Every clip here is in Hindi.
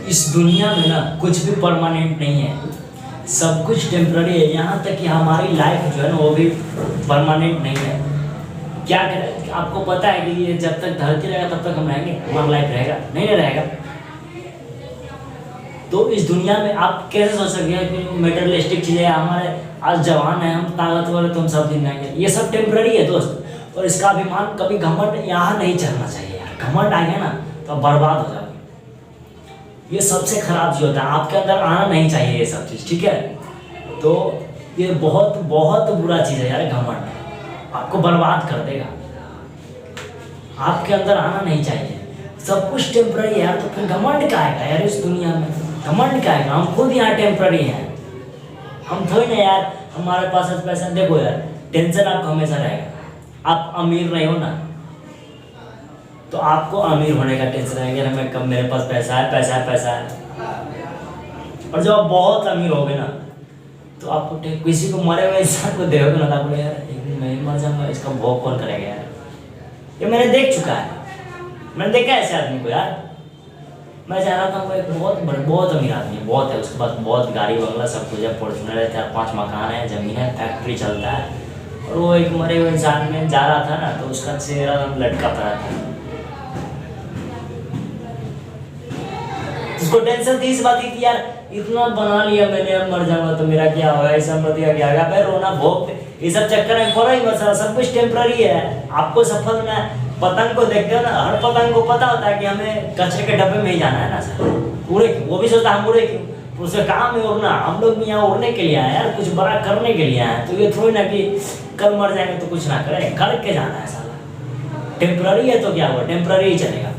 इस दुनिया में ना कुछ भी परमानेंट नहीं है, सब कुछ टेम्पररी है। यहाँ तक कि हमारी लाइफ जो है ना वो भी परमानेंट नहीं है। क्या करें, आपको पता है कि ये जब तक धरती रहेगा तब तक हम रहेंगे, हमारा लाइफ रहेगा नहीं ना रहेगा। तो इस दुनिया में आप कैसे सोच सकते हैं कि मेटेरियलिस्टिक चीज़ें हमारे आज जवान है, हम ताकतवर है, तो हम सब दिन रहेंगे, ये सब टेम्पररी है दोस्त। और इसका अभिमान कभी घमंड यहाँ नहीं चढ़ना चाहिए यार। घमंड आ गया ना तो बर्बाद हो जाओगे। ये सबसे खराब चीज़ होता है, आपके अंदर आना नहीं चाहिए ये सब चीज़, ठीक है। तो ये बहुत बहुत बुरा चीज़ है यार, घमंड आपको बर्बाद कर देगा। आपके अंदर आना नहीं चाहिए, सब कुछ टेम्पररी है यार। तो फिर घमंड क्या आएगा यार इस दुनिया में, घमंड क्या आएगा। हम खुद यहाँ टेम्पररी हैं, हम थोड़ी ना यार हमारे पास पैसा। देखो यार, टेंशन आपको हमेशा रहेगा। आप अमीर नहीं हो ना तो आपको अमीर होने का टेंशन रहेगा, हमें कब मेरे पास पैसा है, पैसा है, पैसा है। और जब आप बहुत अमीर होगे ना तो आपको किसी को मरे हुए इंसान को देखोगे ना तो आपको यार एक दिन मैं ही मर जाऊंगा, इसका भोग कौन करेगा यार। ये मैंने देख चुका है, मैंने देखा है ऐसे आदमी को यार। मैं चाह रहा था वो एक बहुत अमीर आदमी है, बहुत है, उसके पास बहुत गाड़ी बंगला सब कुछ है, फॉर्च्यूनर है, 4-5 मकान है, ज़मीन है, फैक्ट्री चलता है। और वो एक मरे हुए इंसान में जा रहा था ना तो उसका चेहरा लटका पड़ा था। उसको टेंशन थी इस बात की कि यार इतना बना लिया मैंने, अब मर जाऊंगा तो मेरा क्या होगा, इस संपत्ति का क्या होगा, भाई रोना भोग ये सब चक्कर में पड़ा ही मसला। सब कुछ टेम्पररी है। आपको सफल में पतंग को देखते हो ना, हर पतंग को पता होता है कि हमें कचरे के डब्बे में ही जाना है ना सर, उड़े क्यों, वो भी सोचता है हम उड़े क्यों, उसका काम है उड़ना। हम लोग भी यहाँ उड़ने के लिए आए यार, कुछ बड़ा करने के लिए आए। तो ये थोड़ी ना कि कल मर जाएंगे तो कुछ ना करें, करके जाना है साला। टेम्पररी है तो क्या हुआ, टेम्पररी ही चलेगा।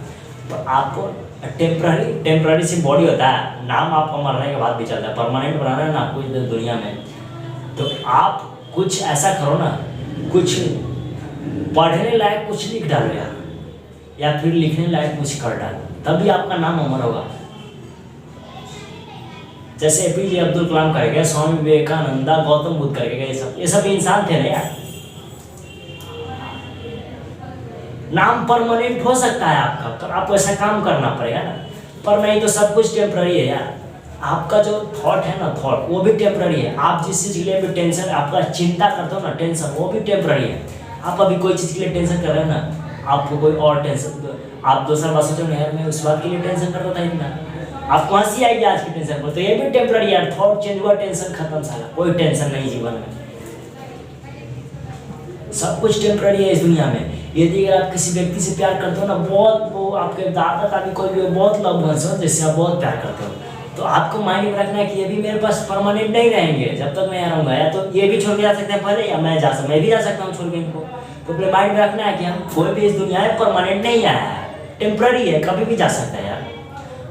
तो आपको टेम्पररी सी बॉडी होता है, नाम आपको मरने के बाद भी चलता है। परमानेंट बनाना है ना कुछ दुनिया में तो आप कुछ ऐसा करो ना, कुछ पढ़ने लायक कुछ लिख डालो यार, या फिर लिखने लायक कुछ कर डालो, तभी आपका नाम अमर होगा। जैसे APJ अब्दुल कलाम करेगा, स्वामी विवेकानंदा, गौतम बुद्ध करेगा, ये सब इंसान थे ना यार। नाम परमानेंट हो सकता है आपका, पर आपको ऐसा काम करना पड़ेगा ना, पर नहीं तो सब कुछ टेम्पररी है यार। आपका जो थॉट है ना, थॉट वो भी टेम्पररी है। आप जिस चीज़ के लिए भी टेंशन, आपका चिंता करते हो ना, टेंशन, वो भी टेम्पररी है। आप अभी कोई चीज़ के लिए टेंशन कर रहे हो ना, आपको कोई और टेंशन, आप दूसरा बात सोचो ना यार मैं उस बात के लिए टेंशन करता था इतना, आपको हंसी आएगी आज की टेंशन पर, तो ये भी टेम्पररी यार। थॉट चेंज हुआ, टेंशन खत्म, साला कोई टेंशन नहीं जीवन में। सब कुछ टेम्पररी है इस दुनिया में। यदि अगर आप किसी व्यक्ति से प्यार करते हो ना, बहुत, वो आपके दादा दादी कोई भी बहुत लव वंस हो जिससे आप बहुत प्यार करते हो, तो आपको माइंड में रखना है कि ये भी मेरे पास परमानेंट नहीं रहेंगे जब तक मैं यहाँ रहूँगा, या तो ये भी छोड़ के जा सकते हैं पहले, या मैं भी जा सकता हूँ छोड़ के इनको। तो अपने माइंड में रखना है कि हम कोई भी इस दुनिया में परमानेंट नहीं आया है, टेम्पररी है, कभी भी जा सकता है यार।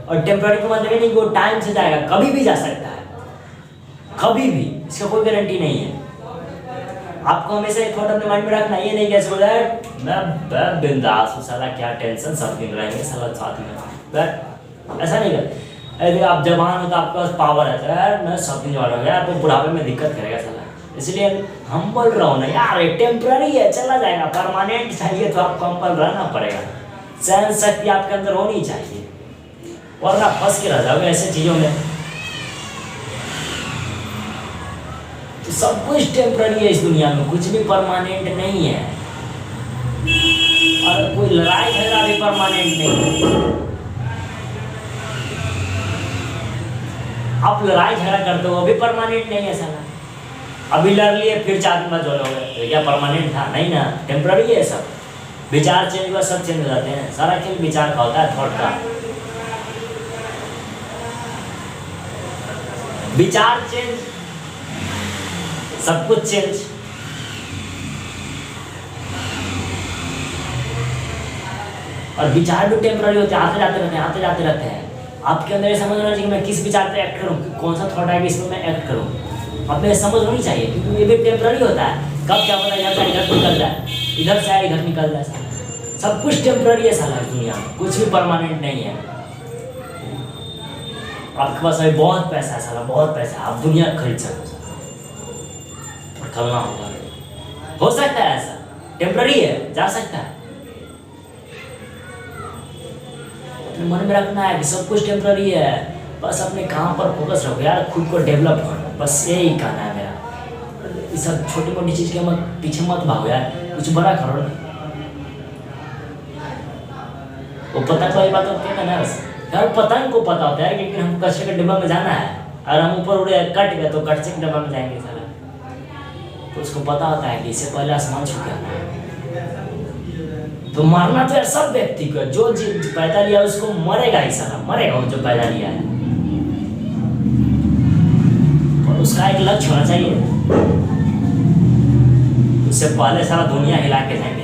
और टेम्पररी का मतलब ये नहीं कि वो टाइम से जाएगा, कभी भी जा सकता है, कभी भी, इसका कोई गारंटी नहीं है। आपको हमेशा एक थॉट अपने माइंड में रखना, ये नहीं कैसे बोला मैं बिंदास हूँ साला, क्या टेंशन, सब दिन रहेंगे साला साथ में, ऐसा नहीं कर। यदि आप जवान हो तो आपके पास पावर है, यार मैं सब दिन जवान हो गया, तो बुढ़ापे में दिक्कत करेगा साला। इसलिए हम बोल रहा हूँ ना यार, ये टेम्पररी है, चला जाएगा। परमानेंट चाहिए तो आपको कंपल रहना पड़ेगा, सहन शक्ति आपके अंदर होनी चाहिए, वरना फंस के रह जाओगे ऐसे चीज़ों में। तो सब कुछ टेम्पररी है इस दुनिया में, कुछ भी परमानेंट नहीं है। और कोई लड़ाई झगड़ा भी परमानेंट नहीं है। आप लड़ाई झगड़ा करते हो वो भी परमानेंट नहीं है साला। अभी लड़ लिए फिर 4 दिन बाद जो हो गए, तो क्या परमानेंट था? नहीं ना, टेम्पररी है सब। विचार चेंज हुआ, सब चेंज हो जाते हैं। सारा खेल विचार का होता है, थॉट का। विचार चेंज, सब कुछ चेंज। और विचार भी टेम्पररी होते हैं, आते जाते रहते हैं, आते जाते रहते हैं। आपके अंदर ये समझ होना चाहिए कि मैं किस विचार पे एक्ट करूँ, कौन सा थॉट आएगा इसमें मैं एक्ट करूँ। अपने समझ होनी चाहिए, क्योंकि ये भी टेम्पररी होता है। कब क्या पता इधर से इधर निकल जाए, इधर से इधर निकल जाए। सब कुछ टेम्पररी है साला दुनिया में, कुछ भी परमानेंट नहीं है। आपके पास अभी बहुत पैसा है साला, बहुत पैसा है, आप दुनिया खरीद सकते हो। और खलना होगा, हो सकता है ऐसा, टेम्पररी है, जा सकता है। अपने मन में रखना है कि सब कुछ टेम्प्ररी है, बस अपने काम पर फोकस रखो यार, खुद को डेवलप करो, बस यही कहना है मेरा। ये सब छोटी मोटी चीज़ के मत पीछे मत भागो यार, कुछ बड़ा करो ना। वो पतंग वाली बात होती है ना यार, पतंग को पता होता है लेकिन हमको कचरे के डिब्बा में जाना है, और हम ऊपर उड़े कट गए तो कचरे के डिब्बा में जाएंगे साला। तो उसको पता होता है कि इससे पहले आसमान छू गया है। तो मारना तो यार सब व्यक्ति को, जो पैदा लिया उसको मरेगा ही साला, मरेगा वो जो पैदा लिया है, और उसका एक लक्ष्य होना चाहिए। उससे पहले सारा दुनिया हिला के जाएंगे।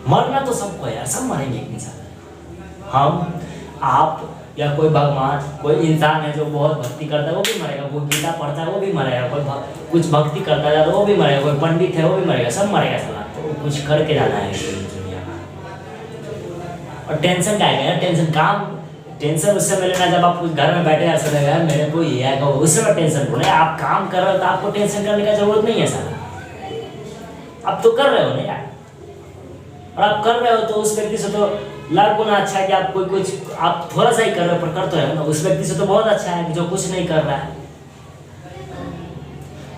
मरना तो सबको है यार, सब मरेंगे एक इंसान। हम, आप, या कोई भगवान, कोई इंसान है जो बहुत भक्ति करता है वो भी मरेगा, कोई गीता पढ़ता है वो भी मरेगा, कोई कुछ भक्ति करता है वो भी मरेगा, कोई पंडित है वो भी मरेगा, सब मरेगा साला। तो कुछ करके जाना है दुनिया में। और टेंशन क्या है यार, टेंशन उस समय लेना जब आप घर में बैठे ऐसा लगा यार मेरे को ये आएगा, उस समय टेंशन बोले। आप काम कर रहे हो तो आपको टेंशन करने का जरूरत नहीं है साला, आप तो कर रहे हो ना यार, और आप कर रहे हो तो उस व्यक्ति से तो लाख गुना अच्छा है कि आप कुछ आप थोड़ा सा ही कर रहे हो पर कर तो रहे हो ना, उस व्यक्ति से तो बहुत अच्छा है कि जो कुछ नहीं कर रहा है।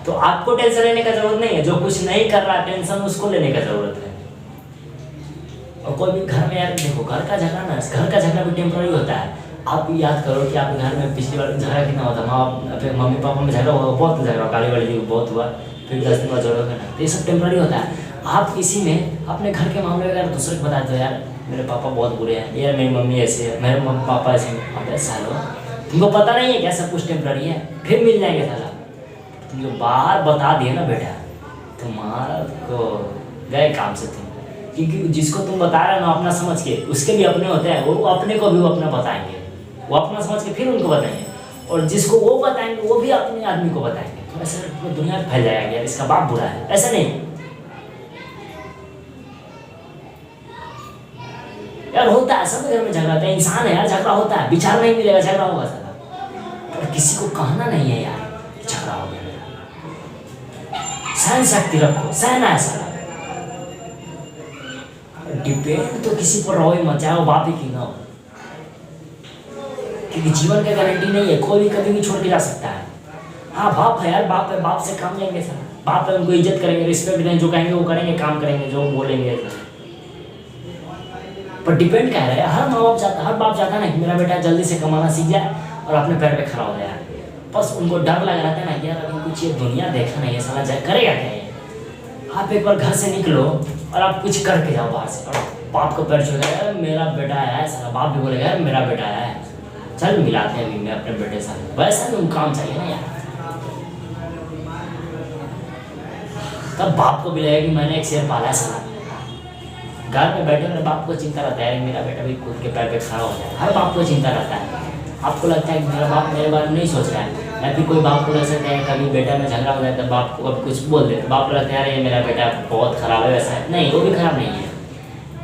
तो आपको टेंशन लेने का जरूरत नहीं है, जो कुछ नहीं कर रहा है टेंशन उसको लेने का जरूरत है। और कोई भी घर में यार देखो, घर का झगड़ा ना, घर का झगड़ा भी टेम्पररी होता है। आप याद करो कि आपके घर में पिछली बार झगड़ा कितना होता, मम्मी पापा में झगड़ा हुआ, बहुत झगड़ा, गाली वाली बहुत हुआ, फिर 10 दिन बाद जोड़ोगे ना, तो ये सब टेम्पररी होता है। आप किसी में अपने घर के मामले में अगर दूसरे को बता दो यार मेरे पापा बहुत बुरे हैं, यार मेरी मम्मी ऐसे है, मेरे मम्मी पापा ऐसे हैं, अब ऐसा लो, तुमको पता नहीं है क्या सब कुछ टेम्पररी है, फिर मिल जाएंगे साला। तुम जो बाहर बता दिए ना बेटा, तुम्हारा को गए काम से तुम, क्योंकि जिसको तुम बता रहे हो ना अपना समझ के, उसके भी अपने होते हैं, वो अपने को भी वो अपना बताएंगे, वो अपना समझ के फिर उनको बताएंगे, और जिसको वो बताएंगे वो भी अपने आदमी को बताएंगे। तो ऐसा पूरी दुनिया में फैल जाएगा यार, इसका बाप बुरा है, ऐसा नहीं यार। होता है सब घर में झगड़ा होता है, इंसान है यार, झगड़ा होता है, विचार नहीं मिलेगा झगड़ा होगा साला, और किसी को कहना नहीं है यार झगड़ा हो गया मेरा। सहन शक्ति रखो, सहना है साला, डिपेंड तो किसी पर रहो ही मत, चाहे वो बाप ही क्यों ना हो, क्योंकि जीवन का गारंटी नहीं है, कोई भी कभी भी छोड़ के जा सकता है। हाँ बाप है यार, बाप है, बाप से काम लेंगे साला, बाप है उनको इज्जत करेंगे, रिस्पेक्ट देंगे, जो कहेंगे वो करेंगे, काम करेंगे, जो बोलेंगे। पर डिपेंड क्या है, हर बाप चाहता है ना कि मेरा बेटा जल्दी से कमाना सीख जाए और अपने पैर पे खड़ा हो जाए। बस उनको डर लगा रहता है ना यार अभी कुछ ये दुनिया देखा नहीं है साला, जाए करेगा क्या ये। आप एक बार घर से निकलो और आप कुछ करके जाओ बाहर से, और बाप को पैर छूगा यार मेरा बेटा आया है साला, बाप भी बोलेगा यार मेरा बेटा आया है, चल मिलाते हैं अभी मैं अपने बेटे साथ। वैसा नहीं काम चाहिए ना यार, तब बाप को भी लगेगा कि मैंने एक शेर पाला है साला। घर में बैठे मेरे बाप को चिंता रहता है मेरा बेटा भी खुद के पैर पे खड़ा हो जाए, हर बाप को चिंता रहता है। आपको लगता है कि मेरा बाप मेरे बारे में नहीं सोच रहा है, या फिर कोई बाप को लग सकता है कभी बेटा में झगड़ा हो जाता है, बाप को कभी कुछ बोल देते, बाप को लगता है यार ये मेरा बेटा बहुत खराब है, वैसा है नहीं, वो भी खराब नहीं है,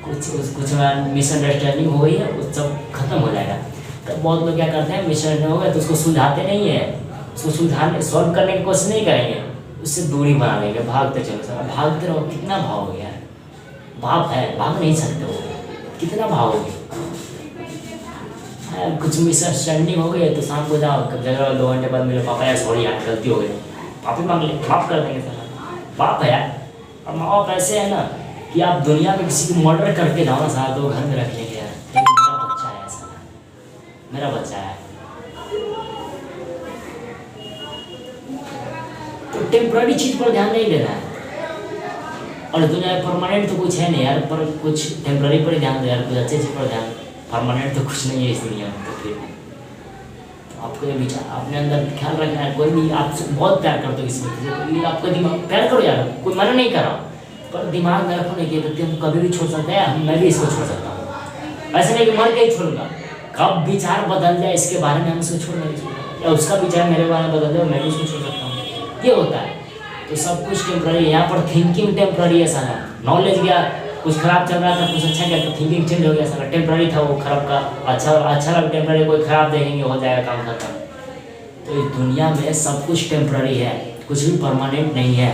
कुछ मिसअंडरस्टैंडिंग हो गई है, वो सब खत्म हो जाएगा। तो बहुत लोग क्या करते हैं, मिसअंडरस्टैंडिंग हो गया तो उसको सुलझाते नहीं है, उसको सुलझाने सॉल्व करने की कोशिश नहीं करेंगे, उससे दूरी बना लेंगे, भागते चलो सर, भागते रहो, कितना भागोगे यार, बाप है भाग नहीं सकते हो, कितना भागोगे। कुछ मिसअंडरस्टैंडिंग हो गई तो शाम को जाओ, कब झगड़ा 2 घंटे बाद मेरे पापा यार सॉरी यार गलती हो गई, पापी मांग ले, माफ कर देंगे सर, बाप है यार। और माँ बाप ऐसे है ना कि आप दुनिया में किसी को मर्डर करके जाओ ना साथ, तो घर में रख लेंगे यार, मेरा बच्चा है ऐसा, मेरा बच्चा है। तो टेम्पररी चीज पर ध्यान नहीं देना है, और दुनिया में परमानेंट तो कुछ है नहीं यार, पर कुछ टेम्पररी पर ध्यान दो यार, कुछ अच्छे चीज पर ध्यान, परमानेंट तो कुछ नहीं है इस दुनिया में। तो फिर तो आपको ये विचार अपने अंदर ख्याल रखना है, कोई भी आपसे बहुत प्यार करते हो किसी व्यक्ति से, आपका दिमाग प्यार करो यार, कोई मना नहीं कर रहा, पर दिमाग में रखो नहीं कि व्यक्ति हम कभी भी छोड़ सकते हैं, मैं भी इसको छोड़ सकता हूँ, ऐसा नहीं कि मर के ही छोड़ूंगा, कब विचार बदल जाए इसके बारे में हम उसको छोड़ नहीं सकते, या उसका विचार मेरे बारे में बदल जाए मैं भी उसको छोड़ सकता हूँ, ये होता है। तो सब कुछ टेम्पररी है, यहाँ पर थिंकिंग टेम्पररी है साला, नॉलेज गया, कुछ खराब चल रहा था कुछ अच्छा गया तो थिंकिंग चेंज हो गया साला, टेम्पररी था वो खराब का अच्छा लगा, टेम्पररी कोई खराब देखेंगे हो जाएगा काम खत्म। तो इस दुनिया में सब कुछ टेम्पररी है, कुछ भी परमानेंट नहीं है।